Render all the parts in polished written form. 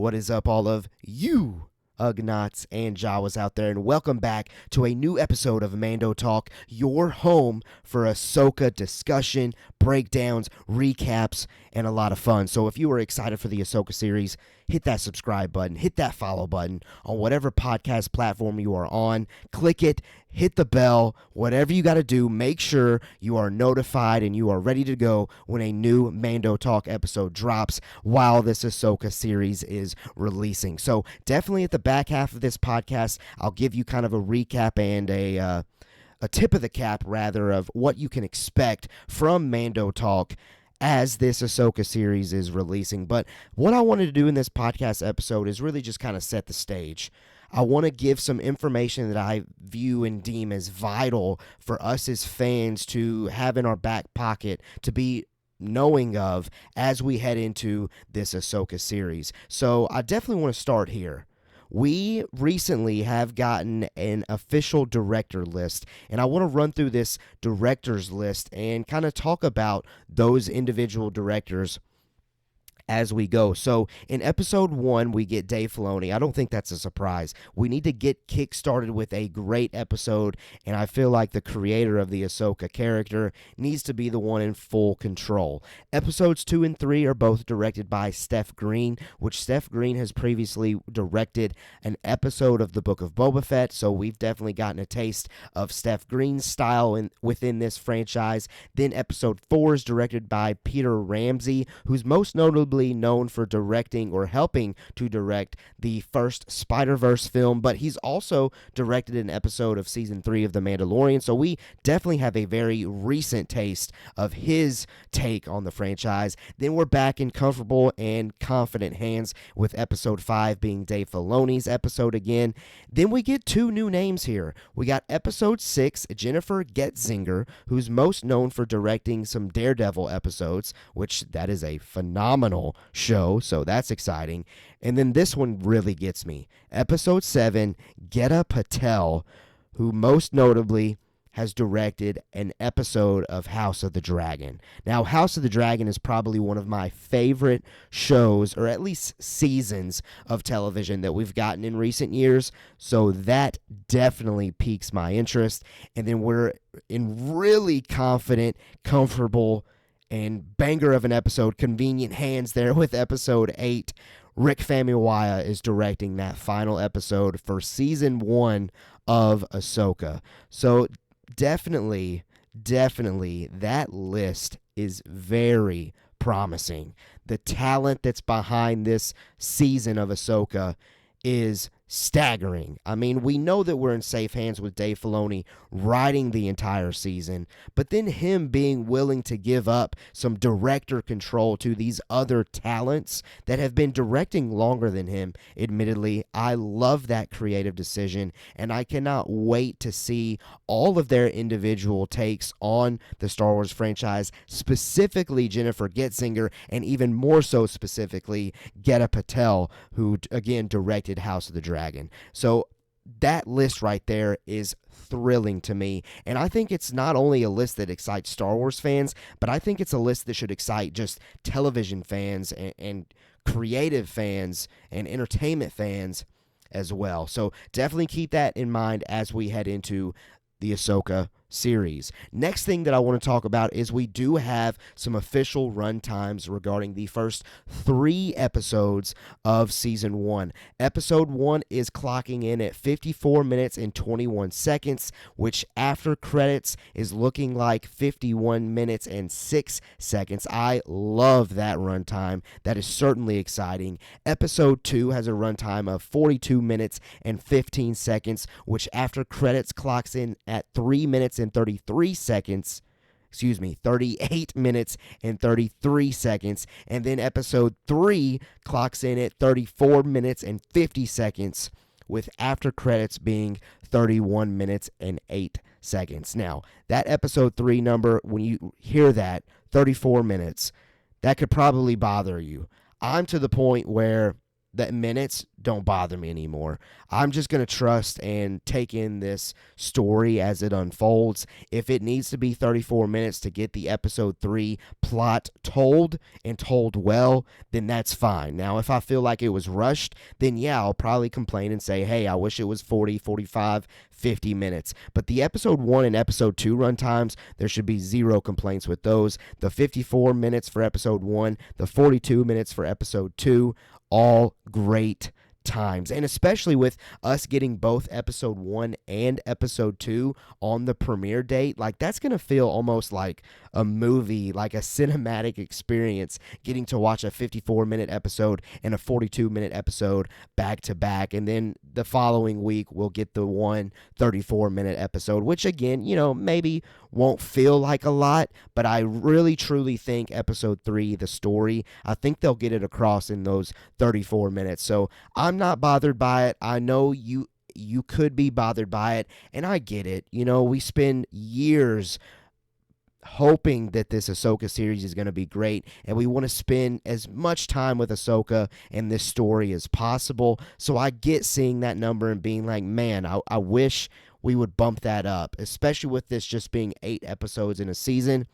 What is up, all of you Ugnaughts and Jawas out there, and welcome back to a new episode of Mando Talk, your home for Ahsoka discussion, breakdowns, recaps, and a lot of fun. So if you are excited for the Ahsoka series, hit that subscribe button, hit that follow button on whatever podcast platform you are on. Click it, hit the bell, whatever you got to do. Make sure you are notified and you are ready to go when a new Mando Talk episode drops while this Ahsoka series is releasing. So definitely at the back half of this podcast, I'll give you kind of a recap and a tip of the cap, rather, of what you can expect from Mando Talk as this Ahsoka series is releasing. But what I wanted to do in this podcast episode is really just kind of set the stage. I want to give some information that I view and deem as vital for us as fans to have in our back pocket, to be knowing of as we head into this Ahsoka series. So I definitely want to start here. We recently have gotten an official director list, and I want to run through this directors list and kind of talk about those individual directors as we go. So in episode 1, we get Dave Filoni. I don't think that's a surprise. We need to get kick-started with a great episode, and I feel like the creator of the Ahsoka character needs to be the one in full control. Episodes 2 and 3 are both directed by Steph Green, which Steph Green has previously directed an episode of the Book of Boba Fett, so we've definitely gotten a taste of Steph Green's style within this franchise. Then episode 4 is directed by Peter Ramsey, who's most notably known for directing or helping to direct the first Spider-Verse film, but he's also directed an episode of season 3 of The Mandalorian, so we definitely have a very recent taste of his take on the franchise. Then we're back in comfortable and confident hands with episode 5 being Dave Filoni's episode again. Then we get 2 new names here. We got episode 6, Jennifer Getzinger, who's most known for directing some Daredevil episodes, which that is a phenomenal show, so that's exciting. And then this one really gets me. Episode 7, Geta Patel, who most notably has directed an episode of House of the Dragon. Now, House of the Dragon is probably one of my favorite shows, or at least seasons of television that we've gotten in recent years, so that definitely piques my interest. And then we're in really confident, comfortable, and banger of an episode, convenient hands there with episode 8. Rick Famuyiwa is directing that final episode for season 1 of Ahsoka. So definitely that list is very promising. The talent that's behind this season of Ahsoka is staggering. I mean, we know that we're in safe hands with Dave Filoni writing the entire season, but then him being willing to give up some director control to these other talents that have been directing longer than him. Admittedly, I love that creative decision, and I cannot wait to see all of their individual takes on the Star Wars franchise, specifically Jennifer Getzinger, and even more so specifically Geta Patel, who again directed House of the Dragon. So that list right there is thrilling to me, and I think it's not only a list that excites Star Wars fans, but I think it's a list that should excite just television fans and creative fans and entertainment fans as well. So definitely keep that in mind as we head into the Ahsoka series. Next thing that I want to talk about is we do have some official run times regarding the first 3 episodes of season 1. Episode 1 is clocking in at 54 minutes and 21 seconds, which after credits is looking like 51 minutes and 6 seconds. I love that runtime. That is certainly exciting. Episode 2 has a runtime of 42 minutes and 15 seconds, which after credits clocks in at 3 minutes and 33 seconds. 38 minutes and 33 seconds. And then episode 3 clocks in at 34 minutes and 50 seconds, with after credits being 31 minutes and 8 seconds. Now, that episode 3 number, when you hear that, 34 minutes, that could probably bother you. I'm to the point where the minutes don't bother me anymore. I'm just going to trust and take in this story as it unfolds. If it needs to be 34 minutes to get the episode 3 plot told and told well, then that's fine. Now, if I feel like it was rushed, then yeah, I'll probably complain and say, hey, I wish it was 40, 45, 50 minutes. But the episode 1 and episode 2 runtimes, there should be zero complaints with those. The 54 minutes for episode 1, the 42 minutes for episode 2, all great times. And especially with us getting both episode 1 and episode 2 on the premiere date, like that's going to feel almost like a movie, like a cinematic experience, getting to watch a 54-minute episode and a 42-minute episode back to back. And then the following week, we'll get the 34-minute episode, which again, maybe won't feel like a lot, but I really truly think episode 3, the story, I think they'll get it across in those 34 minutes. So I'm not bothered by it. I know you could be bothered by it, and I get it. We spend years hoping that this Ahsoka series is going to be great, and we want to spend as much time with Ahsoka and this story as possible. So I get seeing that number and being like, man, I wish we would bump that up, especially with this just being 8 episodes in a season.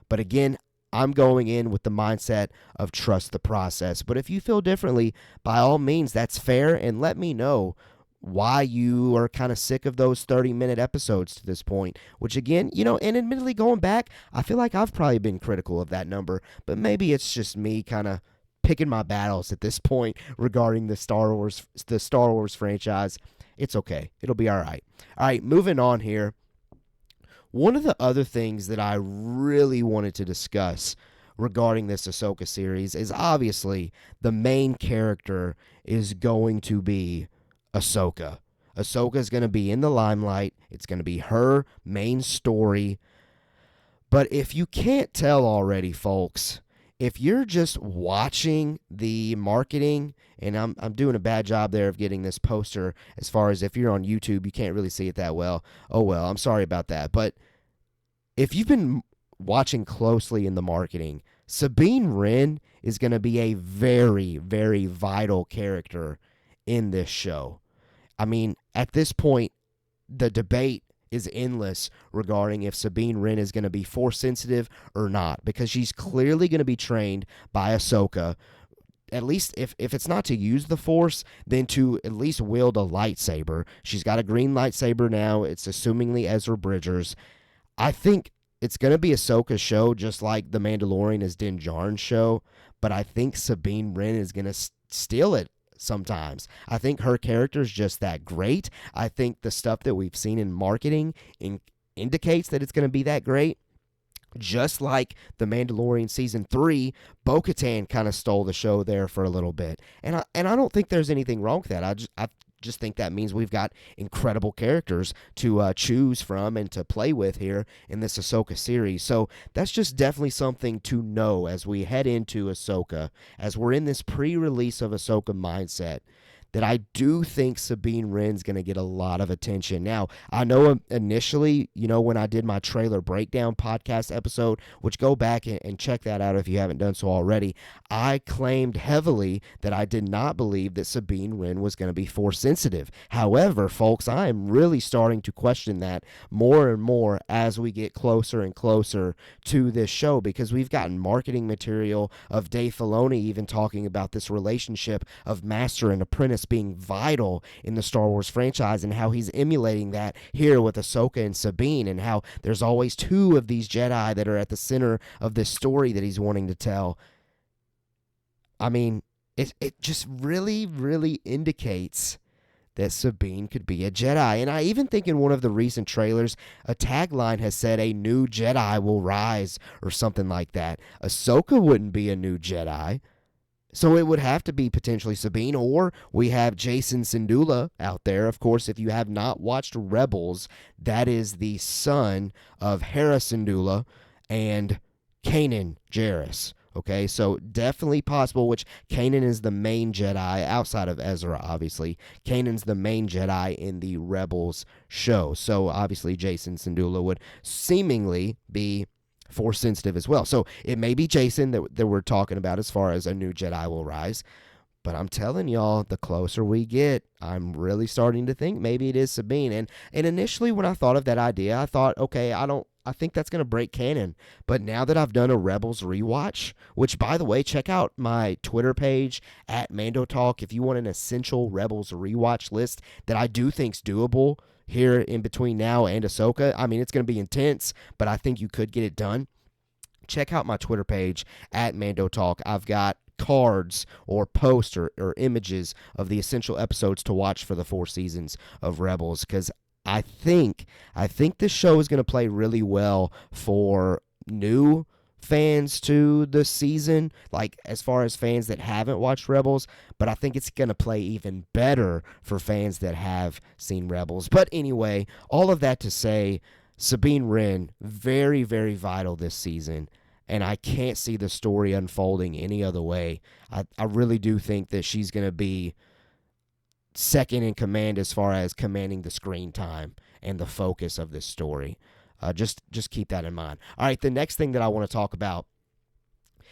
But again, I'm going in with the mindset of trust the process. But if you feel differently, by all means, that's fair, and let me know why you are kind of sick of those 30-minute episodes to this point, which again, and admittedly going back, I feel like I've probably been critical of that number, but maybe it's just me kind of picking my battles at this point regarding the Star Wars franchise. It's okay. It'll be all right. All right, moving on here. One of the other things that I really wanted to discuss regarding this Ahsoka series is obviously the main character is going to be Ahsoka. Ahsoka is going to be in the limelight. It's going to be her main story. But if you can't tell already, folks, if you're just watching the marketing, and I'm doing a bad job there of getting this poster as far as if you're on YouTube, you can't really see it that well. Oh, well, I'm sorry about that. But if you've been watching closely in the marketing, Sabine Wren is going to be a very, very vital character in this show. I mean, at this point, the debate is endless regarding if Sabine Wren is going to be Force sensitive or not, because she's clearly going to be trained by Ahsoka, at least if it's not to use the Force, then to at least wield a lightsaber. She's got a green lightsaber now. It's assumingly Ezra Bridger's. I think it's going to be Ahsoka's show, just like The Mandalorian is Din Djarin's show, but I think Sabine Wren is going to steal it sometimes. I think her character is just that great. I think the stuff that we've seen in marketing indicates that it's going to be that great. Just like The Mandalorian Season 3, Bo-Katan kind of stole the show there for a little bit. And I don't think there's anything wrong with that. I just think that means we've got incredible characters to choose from and to play with here in this Ahsoka series. So that's just definitely something to know as we head into Ahsoka, as we're in this pre-release of Ahsoka mindset, that I do think Sabine Wren's going to get a lot of attention. Now, I know initially, when I did my trailer breakdown podcast episode, which go back and check that out if you haven't done so already, I claimed heavily that I did not believe that Sabine Wren was going to be Force sensitive. However, folks, I am really starting to question that more and more as we get closer and closer to this show, because we've gotten marketing material of Dave Filoni even talking about this relationship of master and apprentice being vital in the Star Wars franchise, and how he's emulating that here with Ahsoka and Sabine, and how there's always 2 of these Jedi that are at the center of this story that he's wanting to tell. I mean, it just really, really indicates that Sabine could be a Jedi. And I even think in one of the recent trailers, a tagline has said a new Jedi will rise or something like that. Ahsoka wouldn't be a new Jedi. So it would have to be potentially Sabine, or we have Jason Syndulla out there. Of course, if you have not watched Rebels, that is the son of Hera Syndulla and Kanan Jarrus. Okay, so definitely possible, which Kanan is the main Jedi, outside of Ezra, obviously. Kanan's the main Jedi in the Rebels show. So obviously Jason Syndulla would seemingly be Force sensitive as well. So it may be Jason that we're talking about as far as a new Jedi will rise. But I'm telling y'all, the closer we get, I'm really starting to think maybe it is Sabine. And initially when I thought of that idea, I thought, okay, I think that's gonna break canon. But now that I've done a Rebels rewatch, which by the way, check out my Twitter page at Mando Talk if you want an essential Rebels rewatch list that I do think's doable here in between now and Ahsoka. I mean, it's gonna be intense, but I think you could get it done. Check out my Twitter page at Mando Talk. I've got cards or posts or images of the essential episodes to watch for the 4 seasons of Rebels because I think this show is going to play really well for new fans to the season, like as far as fans that haven't watched Rebels, but I think it's going to play even better for fans that have seen Rebels. But anyway, all of that to say, Sabine Wren, very, very vital this season, and I can't see the story unfolding any other way. I really do think that she's going to be second in command as far as commanding the screen time and the focus of this story. Just keep that in mind. All right, the next thing that I want to talk about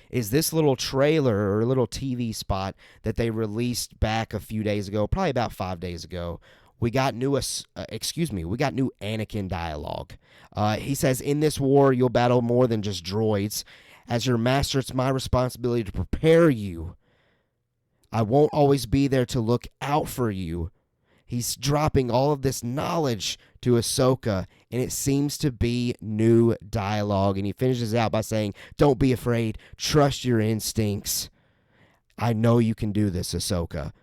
is this little trailer or little TV spot that they released back a few days ago, probably about 5 days ago. We got new Anakin dialogue. He says, "In this war, you'll battle more than just droids. As your master, it's my responsibility to prepare you. I won't always be there to look out for you." He's dropping all of this knowledge to Ahsoka, and it seems to be new dialogue. And he finishes out by saying, "Don't be afraid. Trust your instincts. I know you can do this, Ahsoka."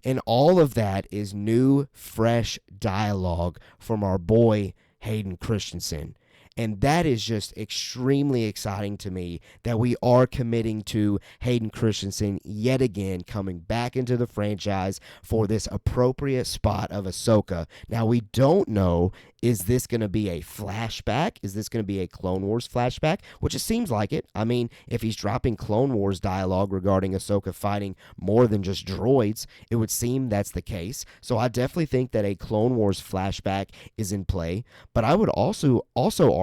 And all of that is new, fresh dialogue from our boy, Hayden Christensen. And that is just extremely exciting to me that we are committing to Hayden Christensen yet again coming back into the franchise for this appropriate spot of Ahsoka. Now, we don't know, is this going to be a flashback? Is this going to be a Clone Wars flashback? Which it seems like it. I mean, if he's dropping Clone Wars dialogue regarding Ahsoka fighting more than just droids, it would seem that's the case. So I definitely think that a Clone Wars flashback is in play. But I would also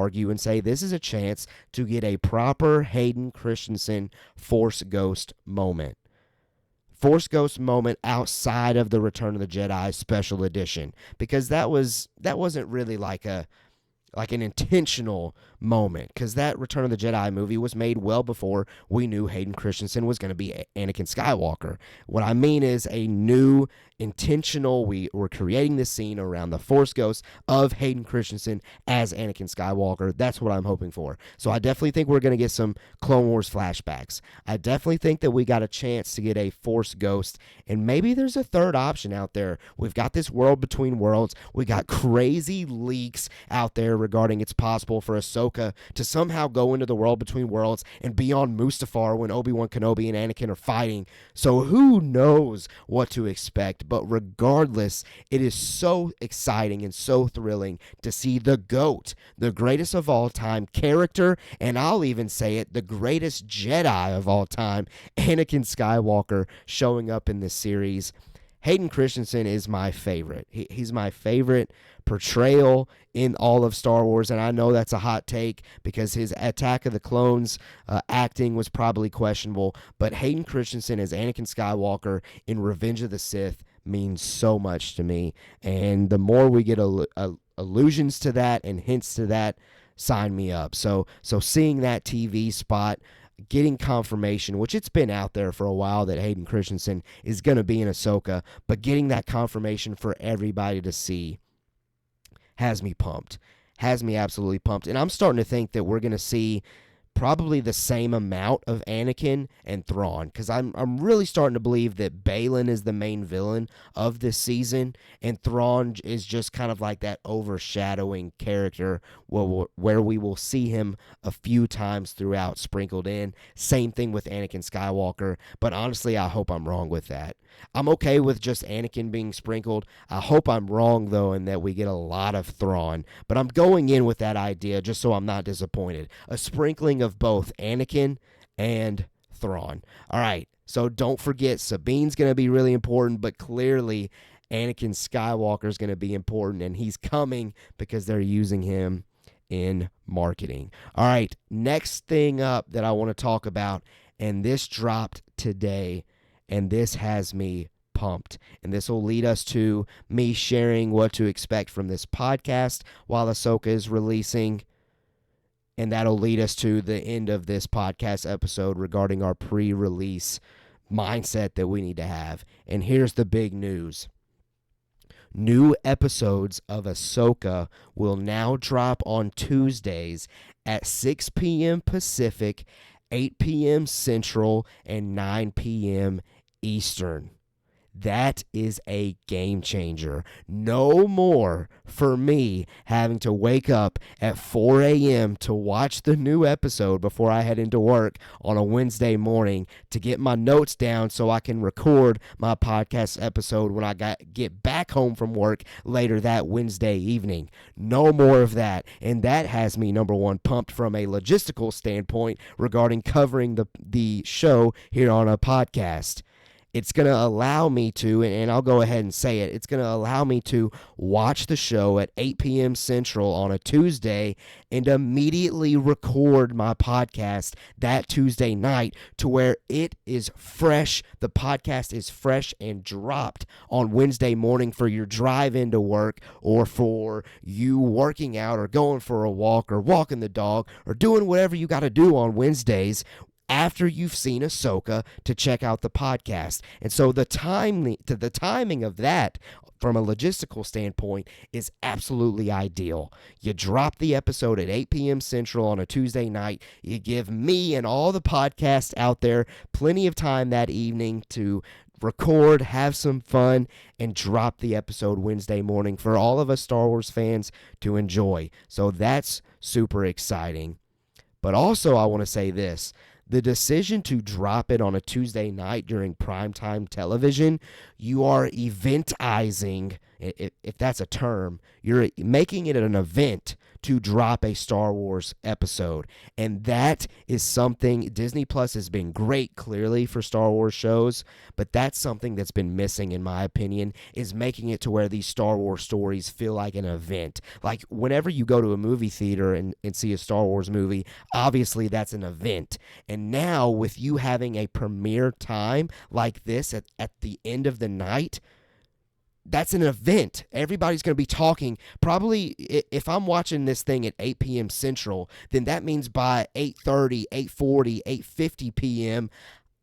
argue and say this is a chance to get a proper Hayden Christensen Force Ghost moment. Force Ghost moment outside of the Return of the Jedi special edition, because that wasn't really like an intentional moment, because that Return of the Jedi movie was made well before we knew Hayden Christensen was going to be Anakin Skywalker. What I mean is a new intentional, we're creating this scene around the Force Ghost of Hayden Christensen as Anakin Skywalker. That's what I'm hoping for. So I definitely think we're going to get some Clone Wars flashbacks. I definitely think that we got a chance to get a Force Ghost, and maybe there's a third option out there. We've got this World Between Worlds. We got crazy leaks out there regarding it's possible for Ahsoka to somehow go into the World Between Worlds and be on Mustafar when Obi-Wan Kenobi and Anakin are fighting. So who knows what to expect? But regardless, it is so exciting and so thrilling to see the GOAT, the greatest of all time character, and I'll even say it, the greatest Jedi of all time, Anakin Skywalker, showing up in this series. Hayden Christensen is my favorite. He's my favorite portrayal in all of Star Wars, and I know that's a hot take because his Attack of the Clones acting was probably questionable, but Hayden Christensen as Anakin Skywalker in Revenge of the Sith means so much to me, and the more we get allusions to that and hints to that, sign me up. So seeing that TV spot, getting confirmation, which it's been out there for a while that Hayden Christensen is going to be in Ahsoka, but getting that confirmation for everybody to see has me pumped, has me absolutely pumped. And I'm starting to think that we're going to see probably the same amount of Anakin and Thrawn, because I'm really starting to believe that Balin is the main villain of this season, and Thrawn is just kind of like that overshadowing character where we will see him a few times throughout sprinkled in. Same thing with Anakin Skywalker, but honestly, I hope I'm wrong with that. I'm okay with just Anakin being sprinkled. I hope I'm wrong, though, and that we get a lot of Thrawn. But I'm going in with that idea just so I'm not disappointed. A sprinkling of both Anakin and Thrawn. All right, so don't forget, Sabine's going to be really important, but clearly Anakin Skywalker is going to be important, and he's coming because they're using him in marketing. All right, next thing up that I want to talk about, and this dropped today, and this has me pumped. And this will lead us to me sharing what to expect from this podcast while Ahsoka is releasing. And that'll lead us to the end of this podcast episode regarding our pre-release mindset that we need to have. And here's the big news. New episodes of Ahsoka will now drop on Tuesdays at 6 p.m. Pacific, 8 p.m. Central, and 9 p.m. Eastern. That is a game changer. No more for me having to wake up at 4 a.m. to watch the new episode before I head into work on a Wednesday morning to get my notes down so I can record my podcast episode when I get back home from work later that Wednesday evening. No more of that. And that has me, number one, pumped from a logistical standpoint regarding covering the show here on a podcast. It's going to allow me to, and I'll go ahead and say it, it's going to allow me to watch the show at 8 p.m. Central on a Tuesday and immediately record my podcast that Tuesday night to where it is fresh. The podcast is fresh and dropped on Wednesday morning for your drive into work or for you working out or going for a walk or walking the dog or doing whatever you got to do on Wednesdays after you've seen Ahsoka to check out the podcast. And so the timing of that from a logistical standpoint is absolutely ideal. You drop the episode at 8 p.m. Central on a Tuesday night. You give me and all the podcasts out there plenty of time that evening to record, have some fun, and drop the episode Wednesday morning for all of us Star Wars fans to enjoy. So that's super exciting. But also I want to say this. The decision to drop it on a Tuesday night during primetime television, you are eventizing, if that's a term, you're making it an event to drop a Star Wars episode. And that is something, Disney Plus has been great, clearly, for Star Wars shows, but that's something that's been missing, in my opinion, is making it to where these Star Wars stories feel like an event. Like, whenever you go to a movie theater and see a Star Wars movie, obviously that's an event. And now, with you having a premiere time like this at the end of the night, that's an event. Everybody's going to be talking. Probably, if I'm watching this thing at 8 p.m. Central, then that means by 8:30, 8:40, 8:50 p.m.,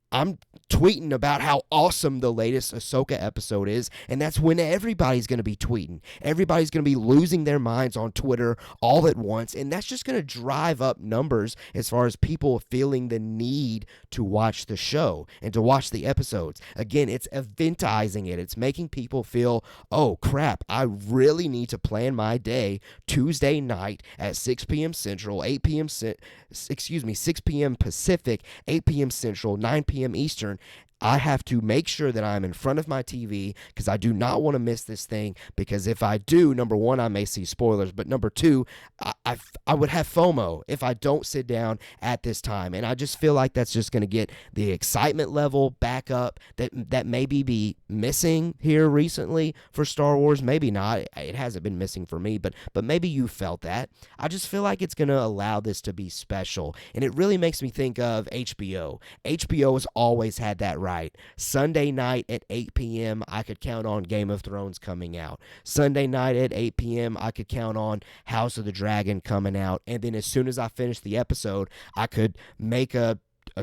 I'm tweeting about how awesome the latest Ahsoka episode is, and that's when everybody's going to be tweeting. Everybody's going to be losing their minds on Twitter all at once, and that's just going to drive up numbers as far as people feeling the need to watch the show and to watch the episodes. Again, it's eventizing it. It's making people feel, oh, crap, I really need to plan my day Tuesday night at 6 p.m. Central, 6 p.m. Pacific, 8 p.m. Central, 9 p.m. Eastern. I have to make sure that I'm in front of my TV because I do not want to miss this thing, because if I do, number one, I may see spoilers, but number two, I would have FOMO if I don't sit down at this time, and I just feel like that's just going to get the excitement level back up that maybe be missing here recently for Star Wars. Maybe not. It hasn't been missing for me, but maybe you felt that. I just feel like it's going to allow this to be special, and it really makes me think of HBO. HBO has always had that right. Sunday night at 8 p.m., I could count on Game of Thrones coming out. Sunday night at 8 p.m., I could count on House of the Dragon coming out. And then as soon as I finished the episode, I could make a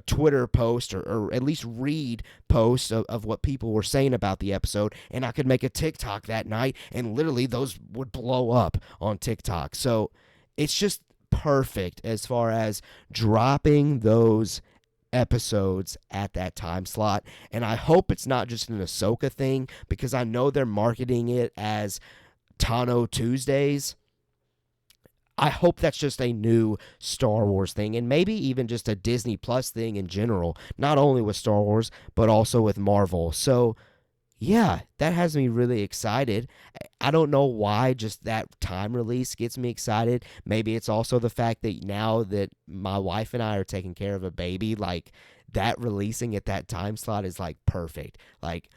Twitter post or at least read posts of what people were saying about the episode, and I could make a TikTok that night, and literally those would blow up on TikTok. So it's just perfect as far as dropping those episodes at that time slot. And I hope it's not just an Ahsoka thing, because I know they're marketing it as Tano Tuesdays. I hope that's just a new Star Wars thing, and maybe even just a Disney Plus thing in general, not only with Star Wars, but also with Marvel. So yeah, that has me really excited. I don't know why just that time release gets me excited. Maybe it's also the fact that now that my wife and I are taking care of a baby, like, that releasing at that time slot is like perfect. Like,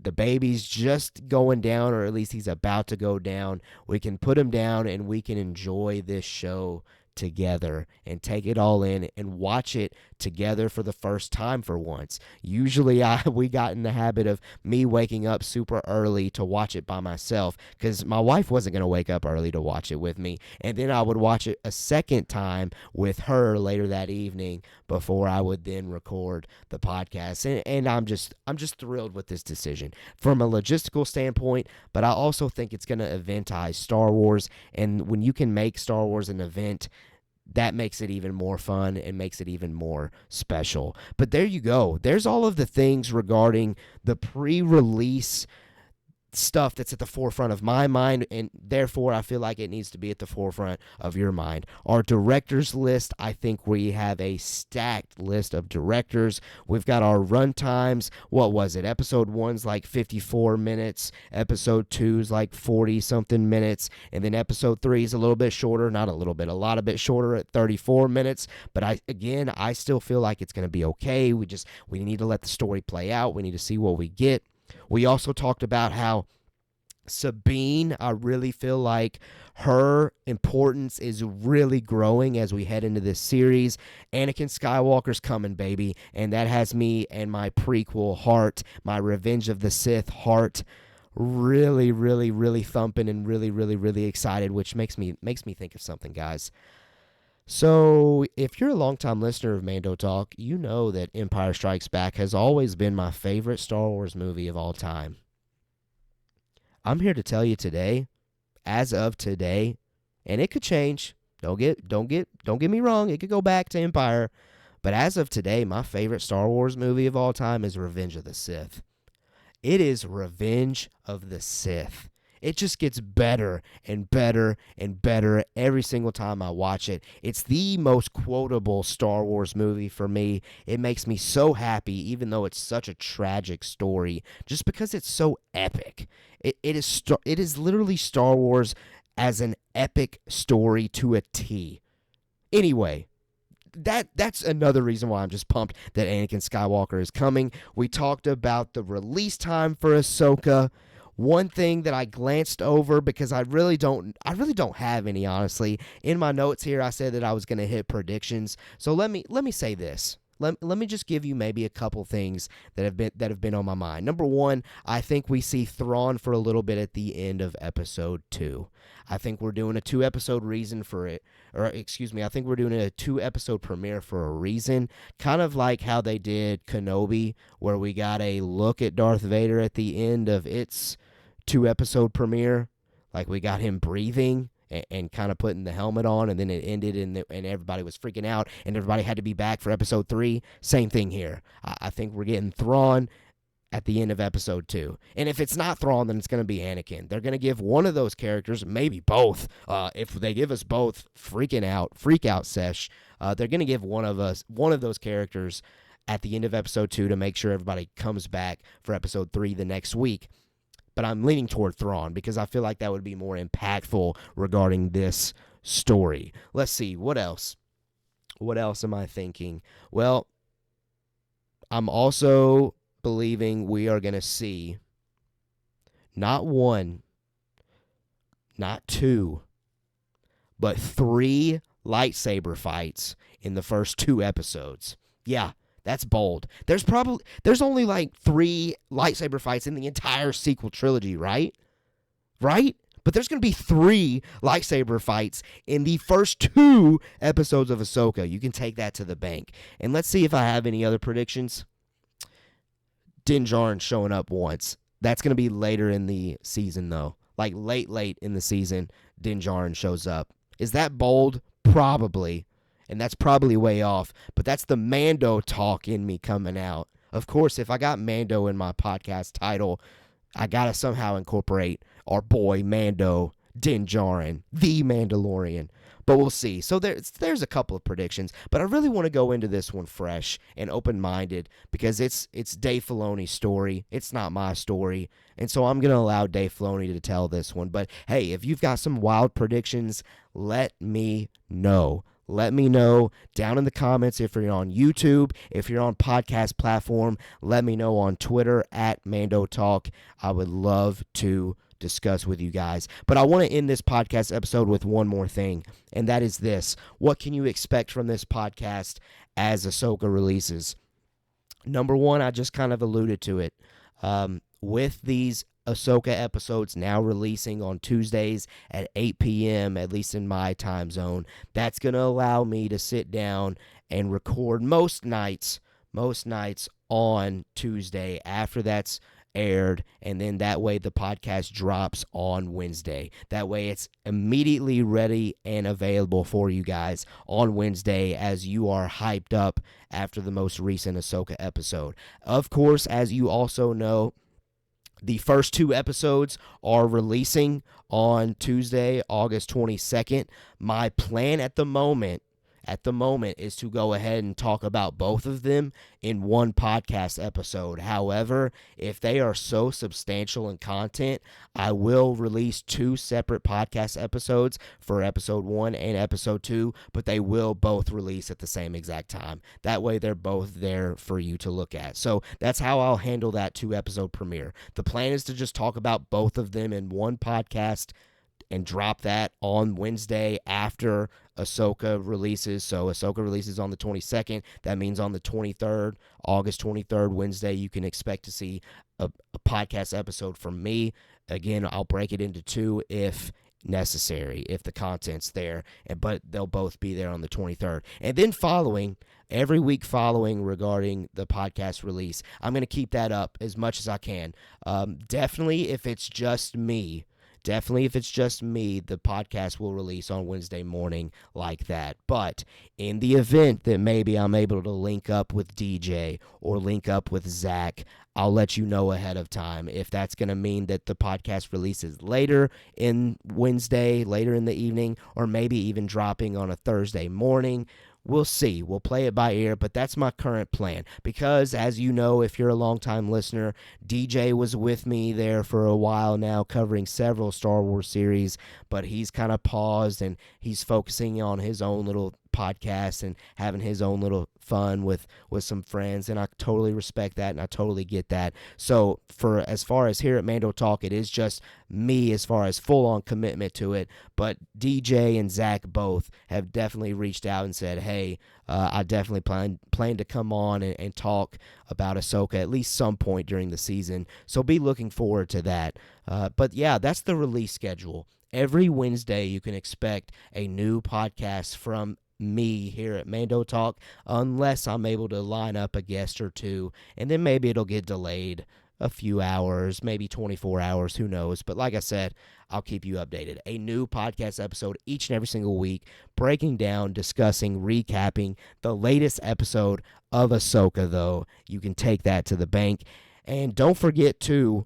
the baby's just going down, or at least he's about to go down. We can put him down and we can enjoy this show together and take it all in and watch it together for the first time for once. Usually we got in the habit of me waking up super early to watch it by myself because my wife wasn't going to wake up early to watch it with me, and then I would watch it a second time with her later that evening before I would then record the podcast. And I'm just thrilled with this decision from a logistical standpoint, but I also think it's going to eventize Star Wars, and when you can make Star Wars an event, that makes it even more fun and makes it even more special. But there you go. There's all of the things regarding the pre-release stuff that's at the forefront of my mind, and therefore I feel like it needs to be at the forefront of your mind. Our directors list, I think we have a stacked list of directors. We've got our run times. What was it? Episode 1's like 54 minutes. Episode 2's like 40-something minutes. And then episode 3 is a little bit shorter. Not a little bit, a lot of bit shorter at 34 minutes. But I still feel like it's going to be okay. We need to let the story play out. We need to see what we get. We also talked about how Sabine, I really feel like her importance is really growing as we head into this series. Anakin Skywalker's coming, baby, and that has me and my prequel heart, my Revenge of the Sith heart, really, really, really thumping and really, really, really excited, which makes me think of something, guys. So, if you're a longtime listener of Mando Talk, you know that Empire Strikes Back has always been my favorite Star Wars movie of all time. I'm here to tell you today, as of today, and it could change. Don't get me wrong, it could go back to Empire, but as of today, my favorite Star Wars movie of all time is Revenge of the Sith. It is Revenge of the Sith. It just gets better and better and better every single time I watch it. It's the most quotable Star Wars movie for me. It makes me so happy, even though it's such a tragic story, just because it's so epic. It is literally Star Wars as an epic story to a T. Anyway, that's another reason why I'm just pumped that Anakin Skywalker is coming. We talked about the release time for Ahsoka. One thing that I glanced over because I really don't have any, honestly. In my notes here, I said that I was going to hit predictions. So let me say this. Let me just give you maybe a couple things that have been on my mind. Number one, I think we see Thrawn for a little bit at the end of episode 2. I think we're doing a 2-episode reason for it. I think we're doing a 2-episode premiere for a reason. Kind of like how they did Kenobi, where we got a look at Darth Vader at the end of its 2-episode premiere. Like we got him breathing and kind of putting the helmet on, and then it ended, and everybody was freaking out, and everybody had to be back for episode 3. Same thing here. I think we're getting Thrawn at the end of episode 2. And if it's not Thrawn, then it's going to be Anakin. They're going to give one of those characters, maybe both. If they give us both, freak out sesh. They're going to give one of those characters at the end of episode 2 to make sure everybody comes back for episode 3 the next week. But I'm leaning toward Thrawn because I feel like that would be more impactful regarding this story. Let's see, what else? What else am I thinking? Well, I'm also believing we are going to see not 1, not 2, but 3 lightsaber fights in the first 2 episodes. Yeah, that's bold. There's only like 3 lightsaber fights in the entire sequel trilogy, right? Right? But there's going to be 3 lightsaber fights in the first 2 episodes of Ahsoka. You can take that to the bank. And let's see if I have any other predictions. Din Djarin showing up once. That's going to be later in the season, though. Like late in the season, Din Djarin shows up. Is that bold? Probably. And that's probably way off. But that's the Mando talk in me coming out. Of course, if I got Mando in my podcast title, I got to somehow incorporate our boy Mando, Din Djarin, the Mandalorian. But we'll see. So there's a couple of predictions, but I really want to go into this one fresh and open-minded because it's Dave Filoni's story. It's not my story, and so I'm going to allow Dave Filoni to tell this one. But hey, if you've got some wild predictions, let me know. Let me know down in the comments if you're on YouTube, if you're on podcast platform. Let me know on Twitter at Mando Talk. I would love to discuss with you guys. But I want to end this podcast episode with one more thing, and that is this. What can you expect from this podcast as Ahsoka releases? Number one, I just kind of alluded to it. With these Ahsoka episodes now releasing on Tuesdays at 8 p.m., at least in my time zone, that's going to allow me to sit down and record most nights on Tuesday after that's aired, and then that way the podcast drops on Wednesday. That way it's immediately ready and available for you guys on Wednesday as you are hyped up after the most recent Ahsoka episode. Of course, as you also know, the first two episodes are releasing on Tuesday, August 22nd. My plan at the moment is to go ahead and talk about both of them in one podcast episode. However, if they are so substantial in content, I will release two separate podcast episodes for episode 1 and episode 2, but they will both release at the same exact time. That way they're both there for you to look at. So that's how I'll handle that 2-episode premiere. The plan is to just talk about both of them in one podcast and drop that on Wednesday after Ahsoka releases. So Ahsoka releases on the 22nd. That means on the 23rd, August 23rd, Wednesday, you can expect to see a podcast episode from me. Again, I'll break it into two if necessary, if the content's there, but they'll both be there on the 23rd. And then every week following regarding the podcast release, I'm going to keep that up as much as I can. Definitely if it's just me, the podcast will release on Wednesday morning like that. But in the event that maybe I'm able to link up with DJ or link up with Zach, I'll let you know ahead of time. If that's going to mean that the podcast releases later in Wednesday, later in the evening, or maybe even dropping on a Thursday morning, we'll see. We'll play it by ear, but that's my current plan. Because, as you know, if you're a longtime listener, DJ was with me there for a while now, covering several Star Wars series, but he's kind of paused and he's focusing on his own little podcast and having his own little fun with some friends, and I totally respect that and I totally get that. So for as far as here at Mando Talk, it is just me as far as full on commitment to it, but DJ and Zach both have definitely reached out and said, hey, I definitely plan to come on and talk about Ahsoka at least some point during the season, so be looking forward to that. But yeah, that's the release schedule. Every Wednesday you can expect a new podcast from me here at Mando Talk, unless I'm able to line up a guest or two, and then maybe it'll get delayed a few hours, maybe 24 hours, who knows. But like I said, I'll keep you updated. A new podcast episode each and every single week, breaking down, discussing, recapping the latest episode of Ahsoka, though. You can take that to the bank. And don't forget, too,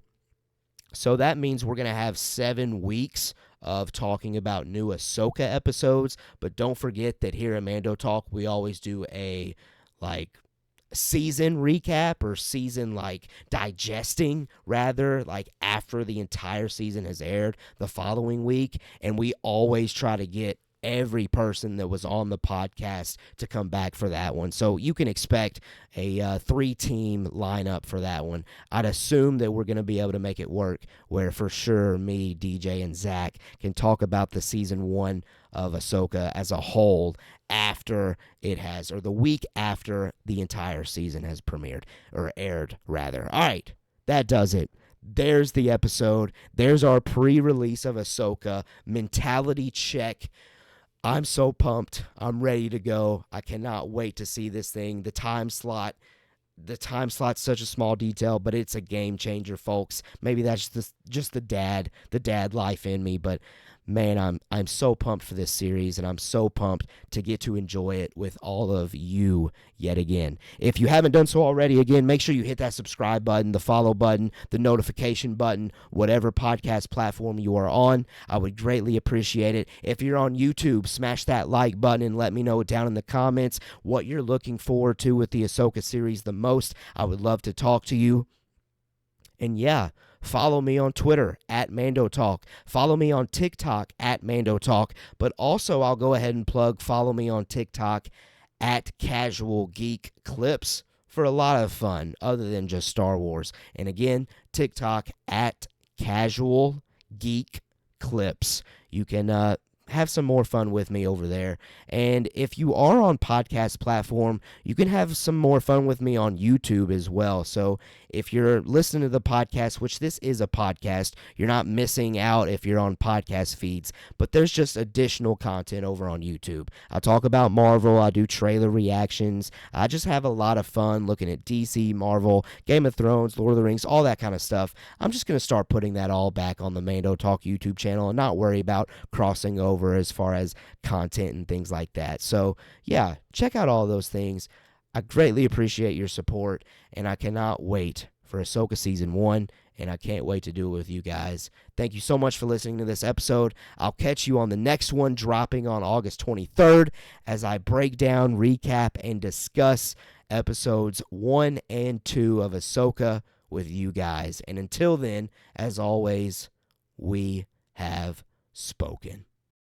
so that means we're going to have 7 weeks of talking about new Ahsoka episodes, but don't forget that here at Mando Talk, we always do a, season recap or season, digesting, rather, after the entire season has aired the following week, and we always try to get every person that was on the podcast to come back for that one. So you can expect a 3-team lineup for that one. I'd assume that we're going to be able to make it work where for sure me, DJ, and Zach can talk about the season 1 of Ahsoka as a whole after it has, or the week after the entire season has premiered, or aired, rather. All right, that does it. There's the episode. There's our pre-release of Ahsoka. Mentality check. I'm so pumped. I'm ready to go. I cannot wait to see this thing. The time slot's such a small detail, but it's a game changer, folks. Maybe that's just the dad life in me, but man, I'm so pumped for this series, and I'm so pumped to get to enjoy it with all of you yet again. If you haven't done so already, again, make sure you hit that subscribe button, the follow button, the notification button, whatever podcast platform you are on. I would greatly appreciate it. If you're on YouTube, smash that like button and let me know down in the comments what you're looking forward to with the Ahsoka series the most. I would love to talk to you. And yeah, follow me on Twitter at Mando Talk. Follow me on TikTok at Mando Talk. But also, I'll go ahead and follow me on TikTok at Casual Geek Clips for a lot of fun other than just Star Wars. And again, TikTok at Casual Geek Clips. You can have some more fun with me over there. And if you are on podcast platform, you can have some more fun with me on YouTube as well. So if you're listening to the podcast, which this is a podcast, you're not missing out if you're on podcast feeds, but there's just additional content over on YouTube. I talk about Marvel, I do trailer reactions, I just have a lot of fun looking at DC, Marvel, Game of Thrones, Lord of the Rings, all that kind of stuff. I'm just going to start putting that all back on the Mando Talk YouTube channel and not worry about crossing over as far as content and things like that. So yeah, check out all those things. I greatly appreciate your support, and I cannot wait for Ahsoka Season 1, and I can't wait to do it with you guys. Thank you so much for listening to this episode. I'll catch you on the next one, dropping on August 23rd, as I break down, recap, and discuss episodes 1 and 2 of Ahsoka with you guys. And until then, as always, we have spoken.